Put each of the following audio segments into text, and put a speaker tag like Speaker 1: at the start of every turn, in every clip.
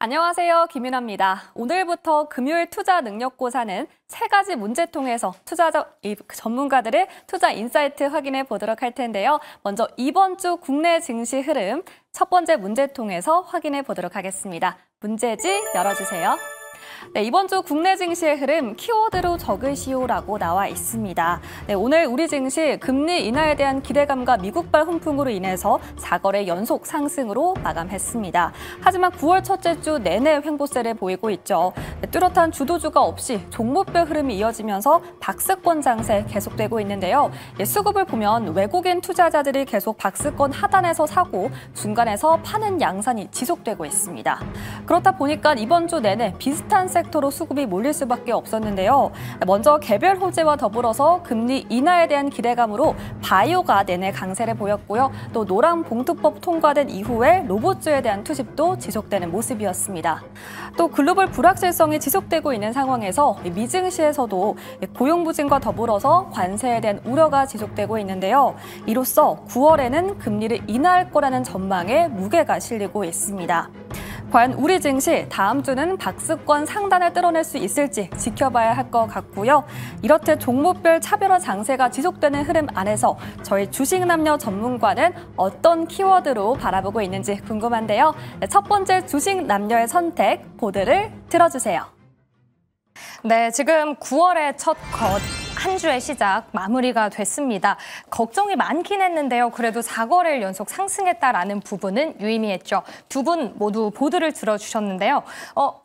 Speaker 1: 안녕하세요. 김윤아입니다. 오늘부터 금요일 투자 능력고사는 세 가지 문제통에서 전문가들의 투자 인사이트 확인해 보도록 할 텐데요. 먼저 이번 주 국내 증시 흐름 첫 번째 문제통에서 확인해 보도록 하겠습니다. 문제지 열어주세요. 네, 이번 주 국내 증시의 흐름 키워드로 적으시오라고 나와 있습니다. 네, 오늘 우리 증시 금리 인하에 대한 기대감과 미국발 훈풍으로 인해서 4거래 연속 상승으로 마감했습니다. 하지만 9월 첫째 주 내내 횡보세를 보이고 있죠. 네, 뚜렷한 주도주가 없이 종목별 흐름이 이어지면서 박스권 장세 계속되고 있는데요. 수급을 보면 외국인 투자자들이 계속 박스권 하단에서 사고 중간에서 파는 양산이 지속되고 있습니다. 그렇다 보니까 이번 주 내내 비슷한 섹터로 수급이 몰릴 수밖에 없었는데요. 먼저 개별 호재와 더불어서 금리 인하에 대한 기대감으로 바이오가 내내 강세를 보였고요. 또 노랑 봉투법 통과된 이후에 로봇주에 대한 투집도 지속되는 모습이었습니다. 또 글로벌 불확실성이 지속되고 있는 상황에서 미증시에서도 고용부진과 더불어서 관세에 대한 우려가 지속되고 있는데요. 이로써 9월에는 금리를 인하할 거라는 전망에 무게가 실리고 있습니다. 과연 우리 증시 다음 주는 박스권 상단을 뚫어낼 수 있을지 지켜봐야 할 것 같고요. 이렇듯 종목별 차별화 장세가 지속되는 흐름 안에서 저희 주식 남녀 전문가는 어떤 키워드로 바라보고 있는지 궁금한데요. 첫 번째 주식 남녀의 선택 보드를 들어주세요.
Speaker 2: 네, 지금 9월의 첫 한 주의 시작 마무리가 됐습니다. 걱정이 많긴 했는데요. 그래도 4거래일 연속 상승했다라는 부분은 유의미했죠. 두 분 모두 보드를 들어주셨는데요.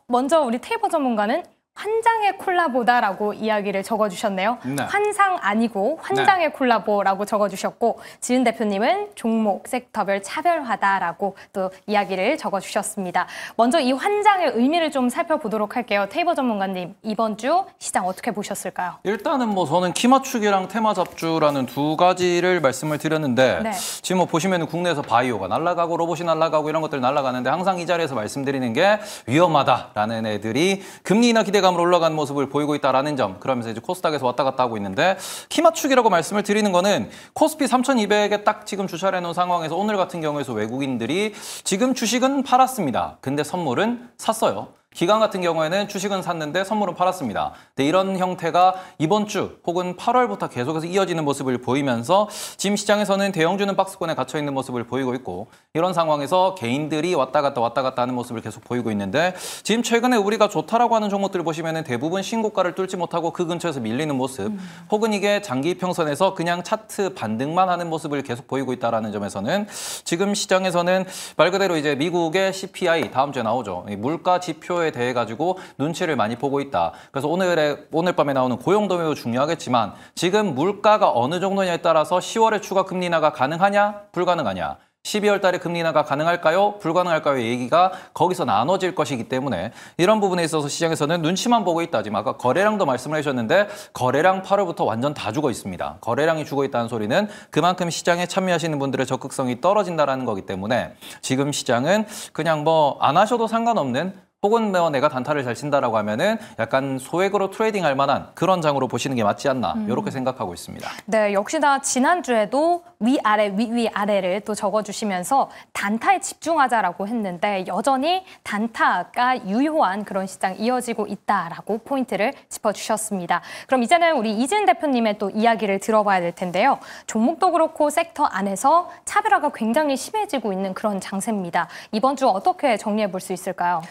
Speaker 2: 먼저 우리 테이버 전문가는 환장의 콜라보다라고 이야기를 적어주셨네요. 네. 환상 아니고 환장의 콜라보라고 적어주셨고 지은 대표님은 종목, 섹터별 차별화다라고 또 이야기를 적어주셨습니다. 먼저 이 환장의 의미를 좀 살펴보도록 할게요. 테이버 전문가님, 이번 주 시장 어떻게 보셨을까요?
Speaker 3: 일단은 저는 키 맞추기랑 테마 잡주라는 두 가지를 말씀을 드렸는데 네. 지금 보시면 국내에서 바이오가 날아가고 로봇이 날아가고 이런 것들 날아가는데 항상 이 자리에서 말씀드리는 게 위험하다라는 애들이 금리 인하 기대감으로 올라가는 모습을 보이고 있다라는 점. 그러면서 이제 코스닥에서 왔다 갔다 하고 있는데 키 맞추기라고 말씀을 드리는 거는 코스피 3,200에 딱 지금 주차를 해놓은 상황에서 오늘 같은 경우에서 외국인들이 지금 주식은 팔았습니다. 근데 선물은 샀어요. 기관 같은 경우에는 주식은 샀는데 선물은 팔았습니다. 근데 이런 형태가 이번 주 혹은 8월부터 계속해서 이어지는 모습을 보이면서 지금 시장에서는 대형주는 박스권에 갇혀 있는 모습을 보이고 있고 이런 상황에서 개인들이 왔다 갔다 하는 모습을 계속 보이고 있는데 지금 최근에 우리가 좋다라고 하는 종목들을 보시면 대부분 신고가를 뚫지 못하고 그 근처에서 밀리는 모습 혹은 이게 장기 평선에서 그냥 차트 반등만 하는 모습을 계속 보이고 있다는 점에서는 지금 시장에서는 말 그대로 이제 미국의 CPI 다음 주에 나오죠. 물가 지표에 대해 가지고 눈치를 많이 보고 있다. 그래서 오늘 밤에 나오는 고용도 매우 중요하겠지만 지금 물가가 어느 정도냐에 따라서 10월에 추가 금리 인하가 가능하냐, 불가능하냐. 12월 달에 금리 인하가 가능할까요? 불가능할까요? 얘기가 거기서 나눠질 것이기 때문에 이런 부분에 있어서 시장에서는 눈치만 보고 있다. 지금 아까 거래량도 말씀을 해주셨는데 거래량 8월부터 완전 다 죽어 있습니다. 거래량이 죽어 있다는 소리는 그만큼 시장에 참여하시는 분들의 적극성이 떨어진다는 거기 때문에 지금 시장은 그냥 안 하셔도 상관없는 혹은 내가 단타를 잘 친다라고 하면은 약간 소액으로 트레이딩할 만한 그런 장으로 보시는 게 맞지 않나 이렇게 생각하고 있습니다.
Speaker 2: 네, 역시나 지난주에도 위아래, 위아래를 또 적어주시면서 단타에 집중하자라고 했는데 여전히 단타가 유효한 그런 시장 이어지고 있다라고 포인트를 짚어주셨습니다. 그럼 이제는 우리 이진 대표님의 또 이야기를 들어봐야 될 텐데요. 종목도 그렇고 섹터 안에서 차별화가 굉장히 심해지고 있는 그런 장세입니다. 이번 주 어떻게 정리해 볼 수 있을까요?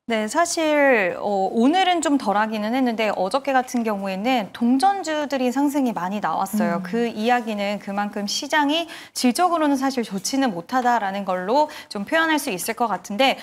Speaker 4: 네, 사실 오늘은 좀 덜하기는 했는데 어저께 같은 경우에는 동전주들이 상승이 많이 나왔어요. 그 이야기는 그만큼 시장이 질적으로는 사실 좋지는 못하다라는 걸로 좀 표현할 수 있을 것 같은데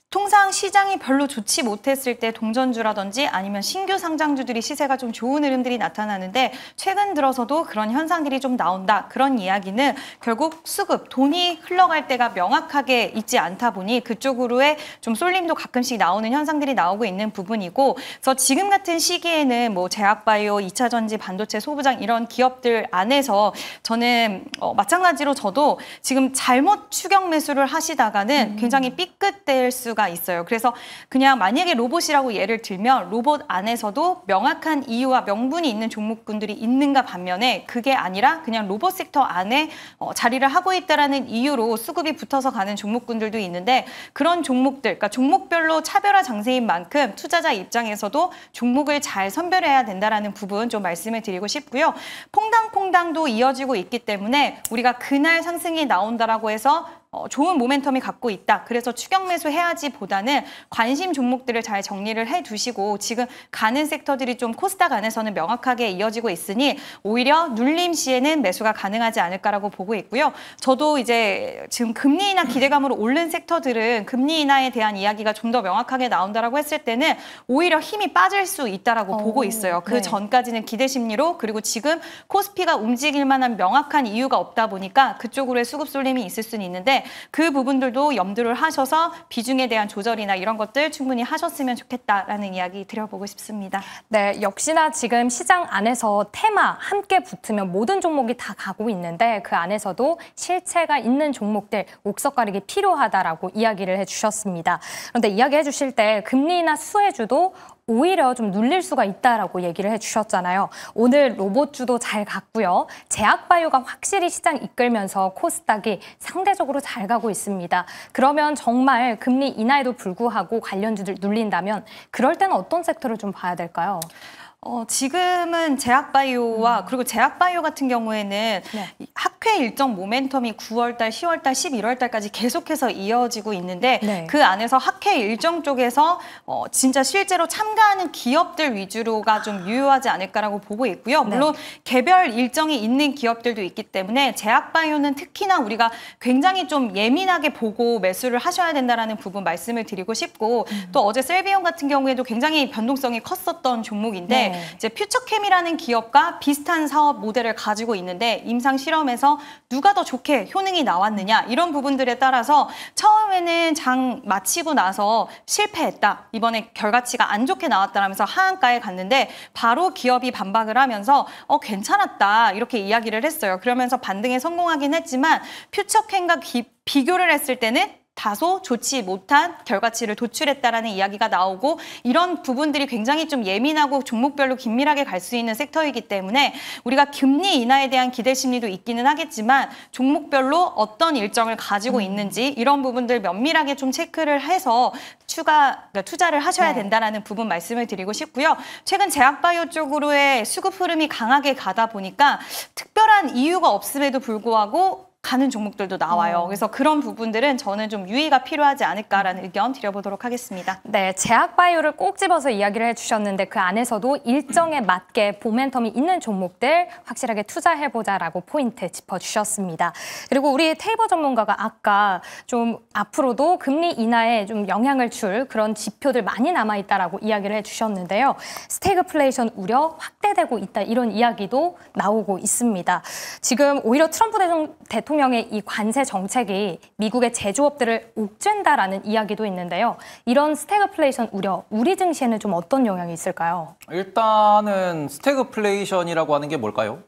Speaker 4: 통상 시장이 별로 좋지 못했을 때 동전주라든지 아니면 신규 상장주들이 시세가 좀 좋은 흐름들이 나타나는데 최근 들어서도 그런 현상들이 좀 나온다. 그런 이야기는 결국 수급, 돈이 흘러갈 때가 명확하게 있지 않다 보니 그쪽으로의 좀 쏠림도 가끔씩 나오는 현상들이 나오고 있는 부분이고 그래서 지금 같은 시기에는 제약바이오, 2차전지, 반도체, 소부장 이런 기업들 안에서 저는 마찬가지로 저도 지금 잘못 추격 매수를 하시다가는 굉장히 삐끗될 수가 이유가 있어요. 그래서 그냥 만약에 로봇이라고 예를 들면 로봇 안에서도 명확한 이유와 명분이 있는 종목군들이 있는가 반면에 그게 아니라 그냥 로봇 섹터 안에 자리를 하고 있다라는 이유로 수급이 붙어서 가는 종목군들도 있는데 그런 종목들, 그러니까 종목별로 차별화 장세인 만큼 투자자 입장에서도 종목을 잘 선별해야 된다라는 부분 좀 말씀을 드리고 싶고요. 퐁당퐁당도 이어지고 있기 때문에 우리가 그날 상승이 나온다라고 해서 좋은 모멘텀이 갖고 있다. 그래서 추격 매수 해야지 보다는 관심 종목들을 잘 정리를 해두시고 지금 가는 섹터들이 좀 코스닥 안에서는 명확하게 이어지고 있으니 오히려 눌림 시에는 매수가 가능하지 않을까라고 보고 있고요. 저도 이제 지금 금리 인하 기대감으로 오른 섹터들은 금리 인하에 대한 이야기가 좀 더 명확하게 나온다라고 했을 때는 오히려 힘이 빠질 수 있다라고 보고 있어요. 그 전까지는 기대 심리로 그리고 지금 코스피가 움직일 만한 명확한 이유가 없다 보니까 그쪽으로의 수급 쏠림이 있을 수는 있는데 그 부분들도 염두를 하셔서 비중에 대한 조절이나 이런 것들 충분히 하셨으면 좋겠다라는 이야기 드려보고 싶습니다.
Speaker 2: 네, 역시나 지금 시장 안에서 테마 함께 붙으면 모든 종목이 다 가고 있는데 그 안에서도 실체가 있는 종목들 옥석 가리기 필요하다라고 이야기를 해주셨습니다. 그런데 이야기해 주실 때 금리나 수혜주도 오히려 좀 눌릴 수가 있다라고 얘기를 해주셨잖아요. 오늘 로봇주도 잘 갔고요. 제약바이오가 확실히 시장 이끌면서 코스닥이 상대적으로 잘 가고 있습니다. 그러면 정말 금리 인하에도 불구하고 관련주들 눌린다면 그럴 때는 어떤 섹터를 좀 봐야 될까요?
Speaker 4: 지금은 제약바이오와 그리고 제약바이오 같은 경우에는 학회 일정 모멘텀이 9월달, 10월달, 11월달까지 계속해서 이어지고 있는데 그 안에서 학회 일정 쪽에서 진짜 실제로 참가하는 기업들 위주로가 좀 유효하지 않을까라고 보고 있고요. 물론 개별 일정이 있는 기업들도 있기 때문에 제약바이오는 특히나 우리가 굉장히 좀 예민하게 보고 매수를 하셔야 된다는 부분 말씀을 드리고 싶고 또 어제 셀비온 같은 경우에도 굉장히 변동성이 컸었던 종목인데 이제 퓨처캠이라는 기업과 비슷한 사업 모델을 가지고 있는데 임상 실험에서 누가 더 좋게 효능이 나왔느냐 이런 부분들에 따라서 처음에는 장 마치고 나서 실패했다. 이번에 결과치가 안 좋게 나왔다라면서 하한가에 갔는데 바로 기업이 반박을 하면서 괜찮았다 이렇게 이야기를 했어요. 그러면서 반등에 성공하긴 했지만 퓨처캠과 비교를 했을 때는 다소 좋지 못한 결과치를 도출했다라는 이야기가 나오고 이런 부분들이 굉장히 좀 예민하고 종목별로 긴밀하게 갈 수 있는 sek터이기 때문에 우리가 금리 인하에 대한 기대 심리도 있기는 하겠지만 종목별로 어떤 일정을 가지고 있는지 이런 부분들 면밀하게 좀 체크를 해서 투자를 하셔야 된다라는 부분 말씀을 드리고 싶고요. 최근 제약바이오 쪽으로의 수급 흐름이 강하게 가다 보니까 특별한 이유가 없음에도 불구하고 가는 종목들도 나와요. 그래서 그런 부분들은 저는 좀 유의가 필요하지 않을까라는 의견 드려보도록 하겠습니다.
Speaker 2: 네, 제약바이오를 꼭 집어서 이야기를 해주셨는데 그 안에서도 일정에 맞게 모멘텀이 있는 종목들 확실하게 투자해보자라고 포인트 짚어주셨습니다. 그리고 우리 테이버 전문가가 아까 좀 앞으로도 금리 인하에 좀 영향을 줄 그런 지표들 많이 남아있다라고 이야기를 해주셨는데요. 스태그플레이션 우려 확대되고 있다 이런 이야기도 나오고 있습니다. 지금 오히려 트럼프 대통령의 이 관세 정책이 미국의 제조업들을 옥죄다라는 이야기도 있는데요. 이런 스태그플레이션 우려, 우리 증시에는 좀 어떤 영향이 있을까요?
Speaker 3: 일단은 스태그플레이션이라고 하는 게 뭘까요?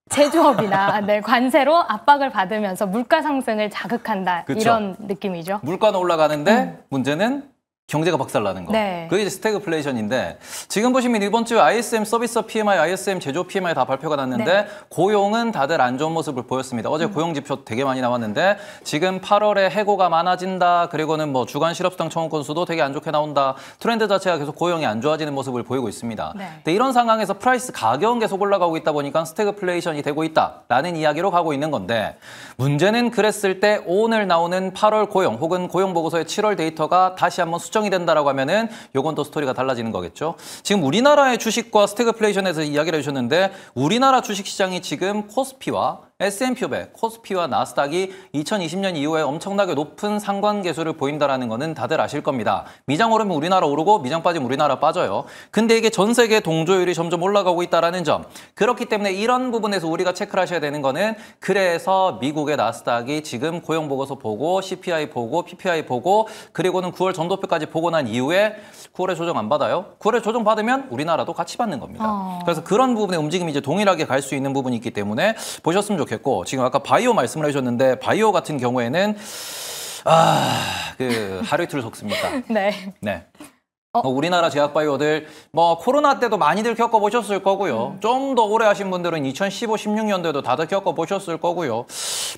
Speaker 2: 제조업이나 관세로 압박을 받으면서 물가 상승을 자극한다
Speaker 3: 그쵸.
Speaker 2: 이런 느낌이죠.
Speaker 3: 물가는 올라가는데 문제는 경제가 박살나는 거. 그게 이제 스태그플레이션인데 지금 보시면 이번 주에 ISM 서비스 PMI, ISM 제조 PMI 다 발표가 났는데 고용은 다들 안 좋은 모습을 보였습니다. 어제 고용 지표 되게 많이 나왔는데 지금 8월에 해고가 많아진다. 그리고는 뭐 주간 실업수당 청원 건수도 되게 안 좋게 나온다. 트렌드 자체가 계속 고용이 안 좋아지는 모습을 보이고 있습니다. 근데 이런 상황에서 프라이스 가격은 계속 올라가고 있다 보니까 스태그플레이션이 되고 있다라는 이야기로 가고 있는 건데 문제는 그랬을 때 오늘 나오는 8월 고용 혹은 고용 보고서의 7월 데이터가 다시 한번 수정이 된다라고 하면은 요건 또 스토리가 달라지는 거겠죠. 지금 우리나라의 주식과 스태그플레이션에서 이야기를 해주셨는데 우리나라 주식시장이 지금 코스피와 S&P 500, 코스피와 나스닥이 2020년 이후에 엄청나게 높은 상관 계수를 보인다는 거는 다들 아실 겁니다. 미장 오르면 우리나라 오르고 미장 빠지면 우리나라 빠져요. 근데 이게 전 세계 동조율이 점점 올라가고 있다는 점. 그렇기 때문에 이런 부분에서 우리가 체크를 하셔야 되는 거는 그래서 미국의 나스닥이 지금 고용 보고서 보고 CPI 보고 PPI 보고 그리고는 9월 전도표까지 보고 난 이후에 9월에 조정 안 받아요. 9월에 조정 받으면 우리나라도 같이 받는 겁니다. 그래서 그런 부분의 움직임이 이제 동일하게 갈 수 있는 부분이 있기 때문에 보셨으면 좋겠고 지금 아까 바이오 말씀을 해주셨는데 바이오 같은 경우에는 그 하루 이틀 속습니까?
Speaker 2: 네.
Speaker 3: 네. 우리나라 제약바이오들 뭐 코로나 때도 많이들 겪어보셨을 거고요. 좀 더 오래 하신 분들은 2015, 16년도에도 다들 겪어보셨을 거고요.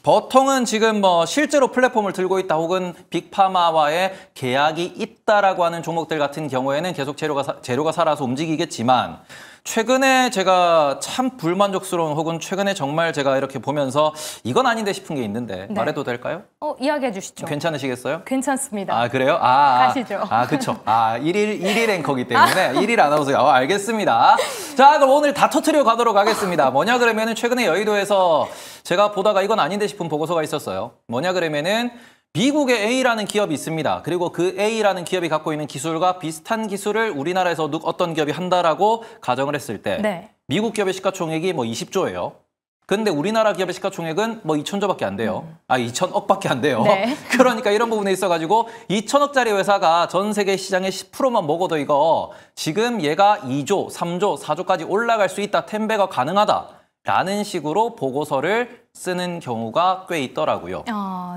Speaker 3: 보통은 지금 뭐 실제로 플랫폼을 들고 있다 혹은 빅파마와의 계약이 있다라고 하는 종목들 같은 경우에는 계속 재료가 살아서 움직이겠지만 최근에 제가 참 불만족스러운 혹은 최근에 정말 제가 이렇게 보면서 이건 아닌데 싶은 게 있는데
Speaker 2: 네.
Speaker 3: 말해도 될까요?
Speaker 2: 이야기해 주시죠.
Speaker 3: 괜찮으시겠어요?
Speaker 2: 괜찮습니다.
Speaker 3: 아, 그래요?
Speaker 2: 가시죠.
Speaker 3: 그쵸. 1일 앵커기 때문에 1일 아나운서. 알겠습니다. 자, 그럼 오늘 다 터트려 가도록 하겠습니다. 뭐냐 그러면은 최근에 여의도에서 제가 보다가 이건 아닌데 싶은 보고서가 있었어요. 뭐냐 그러면은 미국의 A라는 기업이 있습니다. 그리고 그 A라는 기업이 갖고 있는 기술과 비슷한 기술을 우리나라에서 어떤 기업이 한다라고 가정을 했을 때
Speaker 2: 네.
Speaker 3: 미국 기업의 시가총액이 뭐 20조예요. 근데 우리나라 기업의 시가총액은 뭐 2,000조밖에 안 돼요. 2,000억밖에 안 돼요.
Speaker 2: 네.
Speaker 3: 그러니까 이런 부분에 있어가지고 2,000억짜리 회사가 전 세계 시장의 10%만 먹어도 이거 지금 얘가 2조, 3조, 4조까지 올라갈 수 있다. 10배가 가능하다라는 식으로 보고서를 쓰는 경우가 꽤 있더라고요.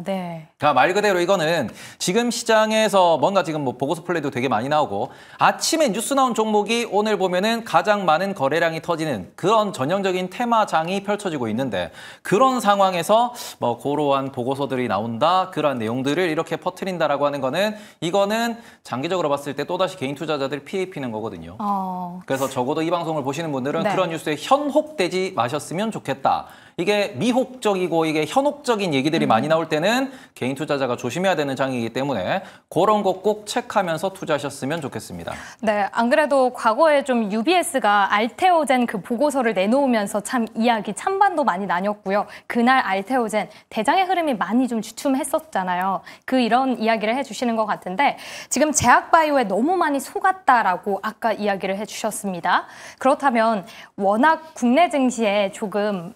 Speaker 2: 네.
Speaker 3: 그러니까 말 그대로 이거는 지금 시장에서 뭔가 지금 뭐 보고서 플레이도 되게 많이 나오고 아침에 뉴스 나온 종목이 오늘 보면은 가장 많은 거래량이 터지는 그런 전형적인 테마장이 펼쳐지고 있는데 그런 상황에서 뭐 그러한 보고서들이 나온다 그러한 내용들을 이렇게 퍼뜨린다라고 하는 거는 이거는 장기적으로 봤을 때 또다시 개인 투자자들 피해 입히는 거거든요. 그래서 적어도 이 방송을 보시는 분들은
Speaker 2: 네.
Speaker 3: 그런 뉴스에 현혹되지 마셨으면 좋겠다. 이게 미혹적이고 이게 현혹적인 얘기들이 많이 나올 때는 개인 투자자가 조심해야 되는 장이기 때문에 그런 거 꼭 체크하면서 투자하셨으면 좋겠습니다.
Speaker 2: 네, 안 그래도 과거에 좀 UBS가 알테오젠 그 보고서를 내놓으면서 참 이야기 찬반도 많이 나뉘었고요. 그날 알테오젠 대장의 흐름이 많이 좀 주춤했었잖아요. 이런 이야기를 해주시는 것 같은데 지금 제약바이오에 너무 많이 속았다라고 아까 이야기를 해주셨습니다. 그렇다면 워낙 국내 증시에 조금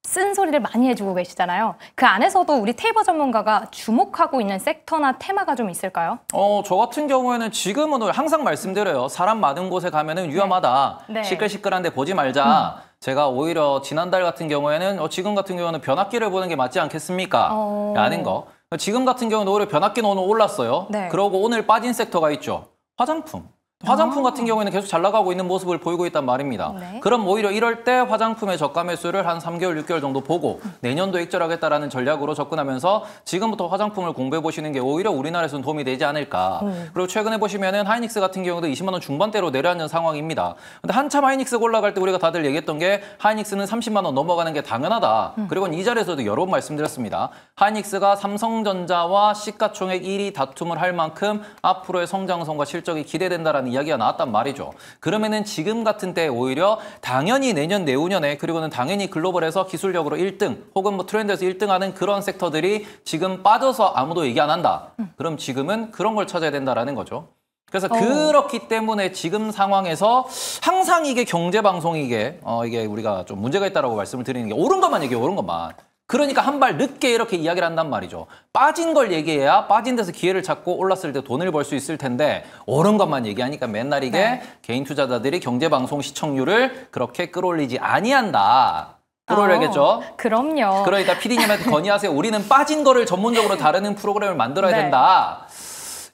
Speaker 2: 쓴소리를 많이 해주고 계시잖아요. 그 안에서도 우리 테이버 전문가가 주목하고 있는 섹터나 테마가 좀 있을까요?
Speaker 3: 저 같은 경우에는 지금은 항상 말씀드려요. 사람 많은 곳에 가면은 위험하다.
Speaker 2: 네.
Speaker 3: 시끌시끌한데 보지 말자. 제가 오히려 지난달 같은 경우에는 지금 같은 경우는 변압기를 보는 게 맞지 않겠습니까? 라는 거. 지금 같은 경우는 오히려 변압기는 오늘 올랐어요.
Speaker 2: 네.
Speaker 3: 그러고 오늘 빠진 섹터가 있죠. 화장품. 화장품 같은 경우에는 계속 잘 나가고 있는 모습을 보이고 있단 말입니다.
Speaker 2: 네.
Speaker 3: 그럼 오히려 이럴 때 화장품의 저가 매수를 한 3개월, 6개월 정도 보고 내년도 익절하겠다라는 전략으로 접근하면서 지금부터 화장품을 공부해 보시는 게 오히려 우리나라에서는 도움이 되지 않을까. 그리고 최근에 보시면은 하이닉스 같은 경우도 20만 원 중반대로 내려앉은 상황입니다. 근데 한참 하이닉스가 올라갈 때 우리가 다들 얘기했던 게 하이닉스는 30만 원 넘어가는 게 당연하다. 그리고 이 자리에서도 여러 번 말씀드렸습니다. 하이닉스가 삼성전자와 시가총액 1위 다툼을 할 만큼 앞으로의 성장성과 실적이 기대된다라는 이야기가 나왔단 말이죠. 그러면은 지금 같은 때 오히려 당연히 내년 내후년에 그리고는 당연히 글로벌에서 기술력으로 1등 혹은 뭐 트렌드에서 1등하는 그런 섹터들이 지금 빠져서 아무도 얘기 안 한다. 그럼 지금은 그런 걸 찾아야 된다라는 거죠. 그래서 그렇기 때문에 지금 상황에서 항상 이게 경제방송이게 이게 우리가 좀 문제가 있다라고 말씀을 드리는 게 옳은 것만 얘기해요. 옳은 것만. 그러니까 한 발 늦게 이렇게 이야기를 한단 말이죠. 빠진 걸 얘기해야 빠진 데서 기회를 찾고 올랐을 때 돈을 벌 수 있을 텐데 옳은 것만 얘기하니까 맨날 이게
Speaker 2: 네.
Speaker 3: 개인 투자자들이 경제방송 시청률을 그렇게 끌어올리지 아니한다. 끌어올려야겠죠?
Speaker 2: 그럼요.
Speaker 3: 그러니까 PD님한테 건의하세요. 우리는 빠진 거를 전문적으로 다루는 프로그램을 만들어야
Speaker 2: 네.
Speaker 3: 된다.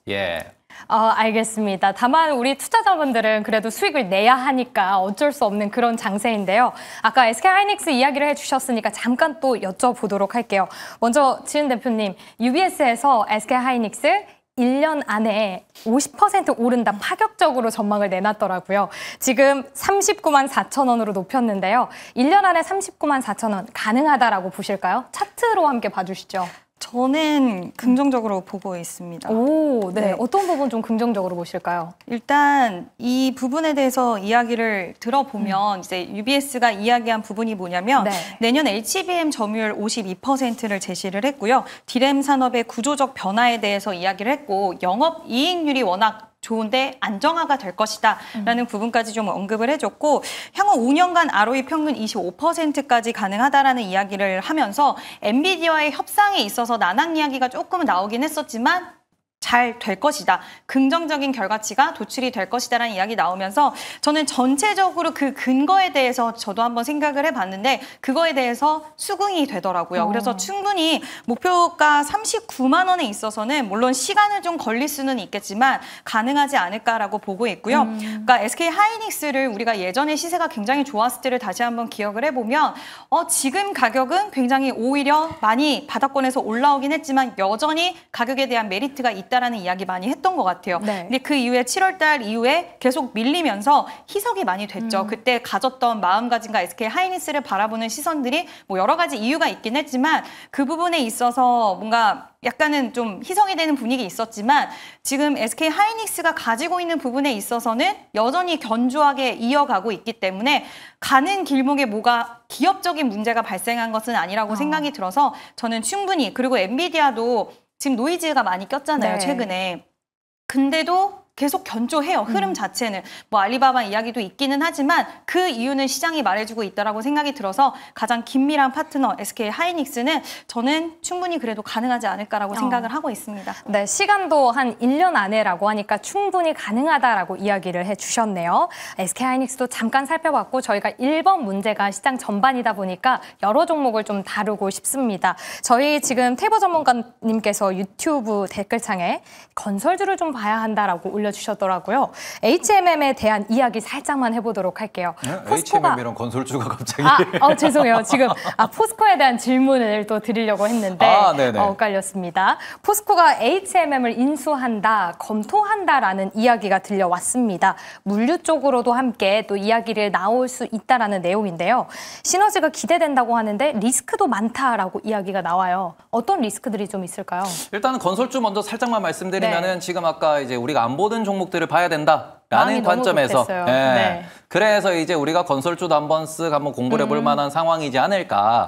Speaker 3: 예.
Speaker 2: 알겠습니다. 다만 우리 투자자분들은 그래도 수익을 내야 하니까 어쩔 수 없는 그런 장세인데요. 아까 SK하이닉스 이야기를 해주셨으니까 잠깐 또 여쭤보도록 할게요. 먼저 지은 대표님, UBS에서 SK하이닉스 1년 안에 50% 오른다 파격적으로 전망을 내놨더라고요. 지금 39만 4천 원으로 높였는데요. 1년 안에 39만 4천 원 가능하다라고 보실까요? 차트로 함께 봐주시죠.
Speaker 4: 저는 긍정적으로 보고 있습니다.
Speaker 2: 네.
Speaker 4: 네.
Speaker 2: 어떤 부분 좀 긍정적으로 보실까요?
Speaker 4: 일단 이 부분에 대해서 이야기를 들어보면 이제 UBS가 이야기한 부분이 뭐냐면
Speaker 2: 네.
Speaker 4: 내년 HBM 점유율 52%를 제시를 했고요. 디램 산업의 구조적 변화에 대해서 이야기를 했고 영업 이익률이 워낙 좋은데 안정화가 될 것이다 라는 부분까지 좀 언급을 해줬고 향후 5년간 ROE 평균 25%까지 가능하다라는 이야기를 하면서 엔비디아와의 협상에 있어서 난항 이야기가 조금 나오긴 했었지만 잘 될 것이다. 긍정적인 결과치가 도출이 될 것이다라는 이야기 나오면서 저는 전체적으로 그 근거에 대해서 저도 한번 생각을 해봤는데 그거에 대해서 수긍이 되더라고요. 그래서 충분히 목표가 39만 원에 있어서는 물론 시간을 좀 걸릴 수는 있겠지만 가능하지 않을까라고 보고 있고요. 그러니까 SK 하이닉스를 우리가 예전에 시세가 굉장히 좋았을 때를 다시 한번 기억을 해보면 지금 가격은 굉장히 오히려 많이 바닥권에서 올라오긴 했지만 여전히 가격에 대한 메리트가 있다라는 이야기 많이 했던 것 같아요.
Speaker 2: 네.
Speaker 4: 근데 그 이후에 7월 달 이후에 계속 밀리면서 희석이 많이 됐죠. 그때 가졌던 마음가짐과 SK 하이닉스를 바라보는 시선들이 뭐 여러 가지 이유가 있긴 했지만 그 부분에 있어서 뭔가 약간은 좀 희석이 되는 분위기 있었지만 지금 SK 하이닉스가 가지고 있는 부분에 있어서는 여전히 견조하게 이어가고 있기 때문에 가는 길목에 뭐가 기업적인 문제가 발생한 것은 아니라고 생각이 들어서 저는 충분히 그리고 엔비디아도 지금 노이즈가 많이 꼈잖아요,
Speaker 2: 네.
Speaker 4: 최근에. 근데도 계속 견조해요, 흐름 자체는. 뭐 알리바바 이야기도 있기는 하지만 그 이유는 시장이 말해주고 있다라고 생각이 들어서 가장 긴밀한 파트너 SK 하이닉스는 저는 충분히 그래도 가능하지 않을까라고 생각을 하고 있습니다.
Speaker 2: 네, 시간도 한 1년 안에라고 하니까 충분히 가능하다라고 이야기를 해주셨네요. SK 하이닉스도 잠깐 살펴봤고 저희가 1번 문제가 시장 전반이다 보니까 여러 종목을 좀 다루고 싶습니다. 저희 지금 테이버 전문가님께서 유튜브 댓글창에 건설주를 좀 봐야 한다라고 올려주셨더라고요. HMM에 대한 이야기 살짝만 해보도록 할게요.
Speaker 3: 네? HMM이랑 건설주가 갑자기.
Speaker 2: 죄송해요. 지금 포스코에 대한 질문을 또 드리려고 했는데 엇갈렸습니다. 포스코가 HMM을 인수한다, 검토한다라는 이야기가 들려왔습니다. 물류 쪽으로도 함께 또 이야기를 나올 수 있다라는 내용인데요. 시너지가 기대된다고 하는데 리스크도 많다라고 이야기가 나와요. 어떤 리스크들이 좀 있을까요?
Speaker 3: 일단은 건설주 먼저 살짝만 말씀드리면은 지금 아까 이제 우리가 안 보던 종목들을 봐야 된다라는 관점에서 그래서 이제 우리가 건설주도 한번 한번 공부를 해볼 만한 상황이지 않을까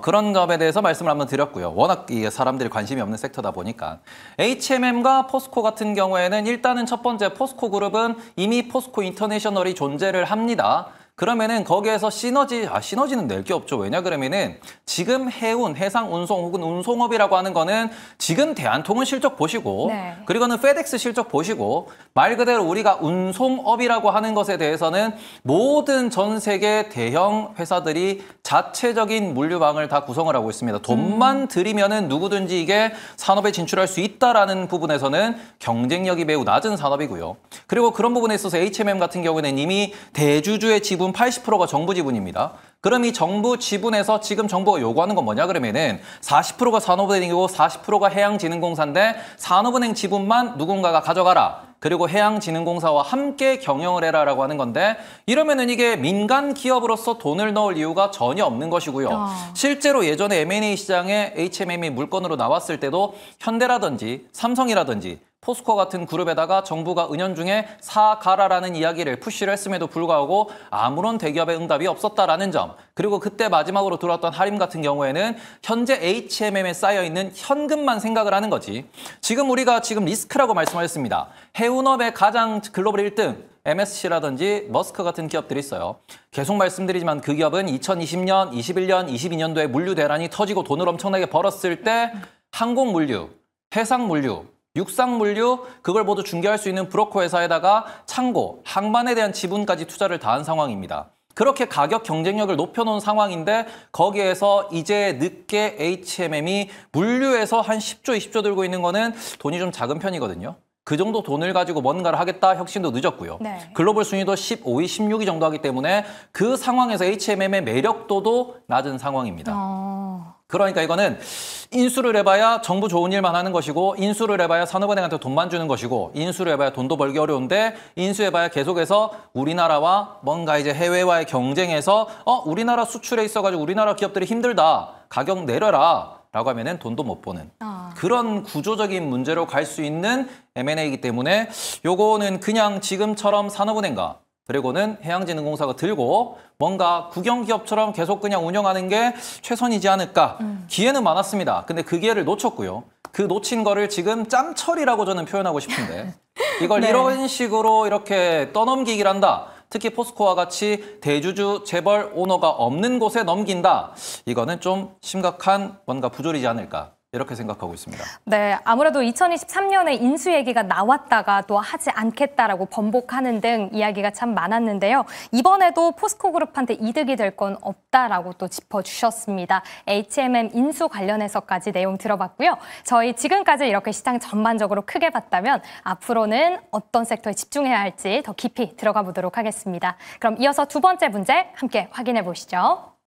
Speaker 3: 그런 점에 대해서 말씀을 한번 드렸고요. 워낙 이게 사람들이 관심이 없는 섹터다 보니까 HMM과 포스코 같은 경우에는 일단은 첫 번째 포스코 그룹은 이미 포스코 인터내셔널이 존재를 합니다. 그러면은 거기에서 시너지는 낼 게 없죠. 왜냐 그러면은 지금 해운, 해상 운송 혹은 운송업이라고 하는 거는 지금 대한통운 실적 보시고 그리고는 페덱스 실적 보시고 말 그대로 우리가 운송업이라고 하는 것에 대해서는 모든 전 세계 대형 회사들이 자체적인 물류망을 다 구성을 하고 있습니다. 돈만 들이면은 누구든지 이게 산업에 진출할 수 있다라는 부분에서는 경쟁력이 매우 낮은 산업이고요. 그리고 그런 부분에 있어서 HMM 같은 경우에는 이미 대주주의 지분 80%가 정부 지분입니다. 그럼 이 정부 지분에서 지금 정부가 요구하는 건 뭐냐 그러면은 40%가 산업은행이고 40%가 해양진흥공사인데 산업은행 지분만 누군가가 가져가라. 그리고 해양진흥공사와 함께 경영을 해라라고 하는 건데 이러면은 이게 민간 기업으로서 돈을 넣을 이유가 전혀 없는 것이고요. 실제로 예전에 M&A 시장에 HMM이 물건으로 나왔을 때도 현대라든지 삼성이라든지 포스코 같은 그룹에다가 정부가 은연중에 사가라라는 이야기를 푸시를 했음에도 불구하고 아무런 대기업의 응답이 없었다라는 점. 그리고 그때 마지막으로 들어왔던 하림 같은 경우에는 현재 HMM에 쌓여있는 현금만 생각을 하는 거지. 지금 우리가 리스크라고 말씀하셨습니다. 해운업의 가장 글로벌 1등 MSC라든지 머스크 같은 기업들이 있어요. 계속 말씀드리지만 그 기업은 2020년, 21년, 22년도에 물류 대란이 터지고 돈을 엄청나게 벌었을 때 항공물류, 해상물류, 육상물류 그걸 모두 중개할 수 있는 브로커 회사에다가 창고, 항만에 대한 지분까지 투자를 다한 상황입니다. 그렇게 가격 경쟁력을 높여놓은 상황인데 거기에서 이제 늦게 HMM이 물류에서 한 10조, 20조 들고 있는 거는 돈이 좀 작은 편이거든요. 그 정도 돈을 가지고 뭔가를 하겠다 혁신도 늦었고요. 글로벌 순위도 15위, 16위 정도 하기 때문에 그 상황에서 HMM의 매력도도 낮은 상황입니다. 그러니까 이거는 인수를 해봐야 정부 좋은 일만 하는 것이고 인수를 해봐야 산업은행한테 돈만 주는 것이고 인수를 해봐야 돈도 벌기 어려운데 인수해봐야 계속해서 우리나라와 뭔가 이제 해외와의 경쟁에서 우리나라 수출에 있어가지고 우리나라 기업들이 힘들다. 가격 내려라. 라고 하면은 돈도 못 버는 그런 구조적인 문제로 갈 수 있는 M&A이기 때문에 요거는 그냥 지금처럼 산업은행과 그리고는 해양진흥공사가 들고 뭔가 국영기업처럼 계속 그냥 운영하는 게 최선이지 않을까. 기회는 많았습니다. 근데 그 기회를 놓쳤고요. 그 놓친 거를 지금 짬처리라고 저는 표현하고 싶은데 이걸 이런 식으로 이렇게 떠넘기기를 한다. 특히 포스코와 같이 대주주, 재벌, 오너가 없는 곳에 넘긴다. 이거는 좀 심각한 뭔가 부조리지 않을까. 이렇게 생각하고 있습니다.
Speaker 2: 네, 아무래도 2023년에 인수 얘기가 나왔다가 또 하지 않겠다라고 번복하는 등 이야기가 참 많았는데요. 이번에도 포스코그룹한테 이득이 될 건 없다라고 또 짚어주셨습니다. HMM 인수 관련해서까지 내용 들어봤고요. 저희 지금까지 이렇게 시장 전반적으로 크게 봤다면 앞으로는 어떤 섹터에 집중해야 할지 더 깊이 들어가 보도록 하겠습니다. 그럼 이어서 두 번째 문제 함께 확인해 보시죠.